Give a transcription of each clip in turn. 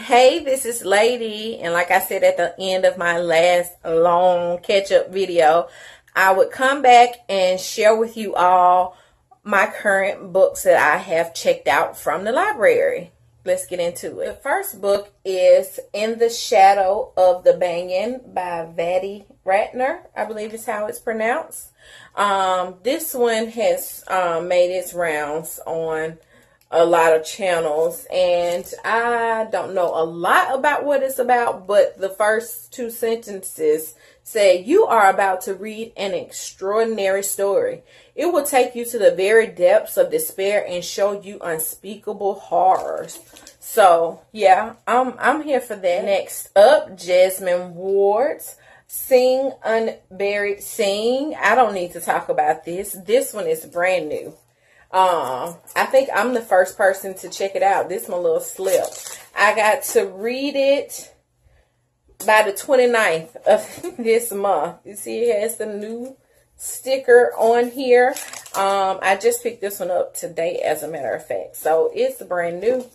Hey, this is Lady, and like I said at the end of my last long catch-up video, I would come back and share with you all my current books that I have checked out from the library. Let's get into it. The first book is In the Shadow of the Banyan by Ratner, I believe is how it's pronounced. This one has made its rounds on a lot of channels, and I don't know a lot about what it's about, but the first two sentences say, "You are about to read an extraordinary story. It will take you to the very depths of despair and show you unspeakable horrors." So yeah, I'm here for that. Next up, Jasmine Ward's Sing Unburied Sing. I don't need to talk about this. This one is brand new. I think I'm the first person to check it out. This my little slip. I got to read it by the 29th of this month. You see it has the new sticker on here. I just picked this one up today, as a matter of fact. So it's brand new.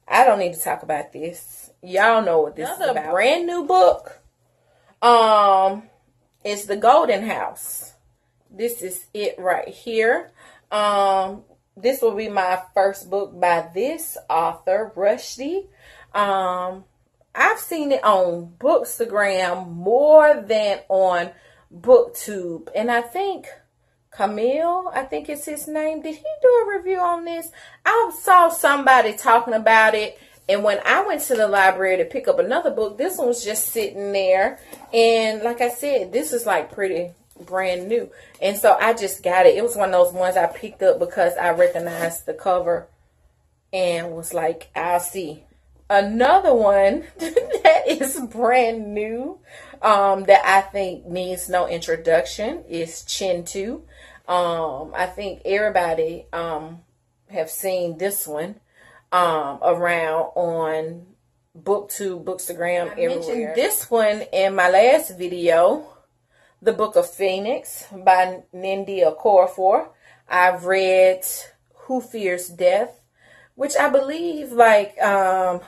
I don't need to talk about this. Y'all know what this is about. Another brand new book. It's The Golden House. This is it right here. This will be my first book by this author, Rushdie. I've seen it on Bookstagram more than on BookTube. And I think Camille, I think it's his name. Did he do a review on this? I saw somebody talking about it. And when I went to the library to pick up another book, this one was just sitting there. And like I said, this is like pretty brand new, and so I just got it. It was one of those ones I picked up because I recognized the cover and was like, I'll see. Another one that is brand new, that I think needs no introduction, is Chintu. I think everybody have seen this one around on BookTube, Bookstagram, everywhere. I mentioned this one in my last video, The Book of Phoenix by Nindia Okorafor. I've read Who Fears Death, which I believe like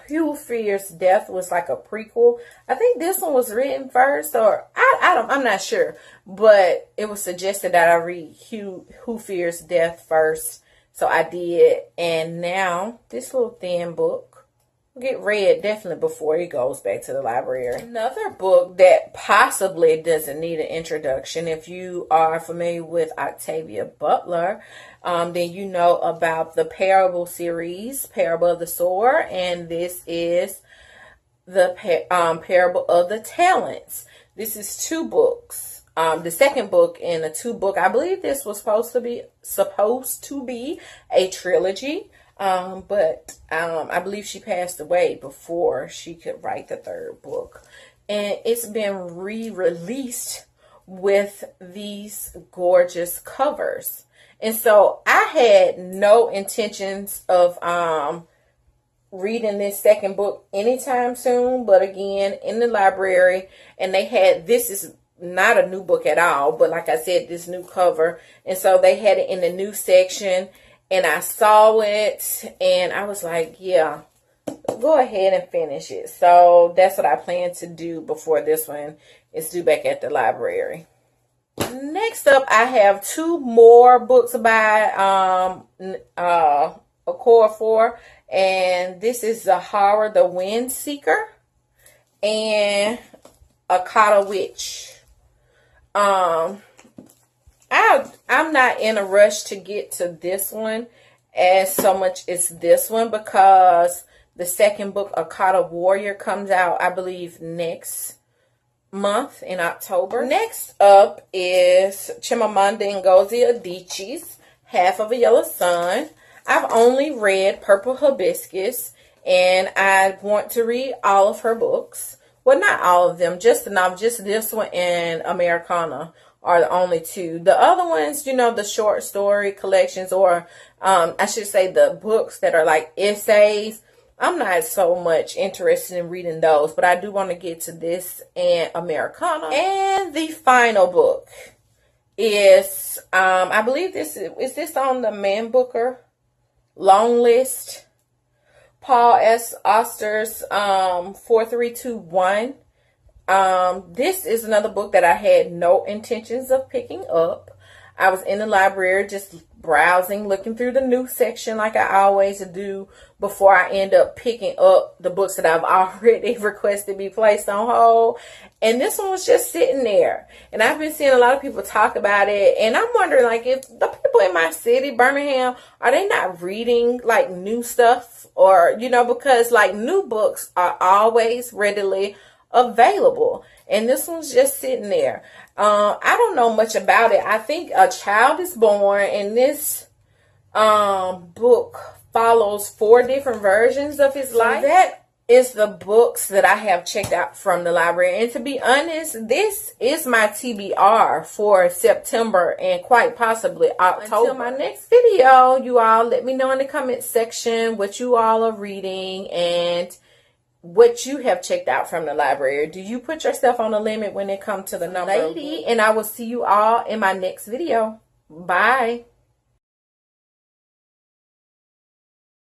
Who Fears Death was like a prequel. I think this one was written first, or I'm not sure, but it was suggested that I read Who Fears Death first, so I did. And now this little thin book will get read definitely before it goes back to the library. Another book that possibly doesn't need an introduction, if you are familiar with Octavia Butler, then you know about the Parable series, Parable of the Sower, and this is the Parable of the Talents. This is two books. The second book in a two-book. I believe this was supposed to be a trilogy. But I believe she passed away before she could write the third book. And it's been re-released with these gorgeous covers. And so I had no intentions of reading this second book anytime soon. But again, in the library, and they had, this is not a new book at all, but like I said, this new cover. And so they had it in the new section. And I saw it, and I was like, yeah, go ahead and finish it. So that's what I plan to do before this one is due back at the library. Next up, I have two more books by Okorafor, and this is Zahara the Wind Seeker and Akata Witch. I'm not in a rush to get to this one as so much as this one, because the second book, Akata Warrior, comes out, I believe, next month in October. Next up is Chimamanda Ngozi Adichie's Half of a Yellow Sun. I've only read Purple Hibiscus, and I want to read all of her books. Well, not all of them, just the novel, just this one and Americana are the only two. The other ones, you know, the short story collections, or I should say the books that are like essays, I'm not so much interested in reading those, but I do want to get to this and Americana. And the final book is, I believe this is this on the Man Booker long list? Paul S. Auster's 4321. This is another book that I had no intentions of picking up. I was in the library just browsing, looking through the new section like I always do before I end up picking up the books that I've already requested be placed on hold. And this one was just sitting there. And I've been seeing a lot of people talk about it. And I'm wondering, like, if the people in my city, Birmingham, are they not reading, like, new stuff? Or, you know, because, like, new books are always readily available. And this one's just sitting there. I don't know much about it. I think a child is born, and this book follows 4 different versions of his life. That is the books that I have checked out from the library. And to be honest, this is my TBR for September and quite possibly October. Until my next video, you all let me know in the comment section what you all are reading and what you have checked out from the library. Do you put yourself on a limit when it comes to the number? And I will see you all in my next video. Bye.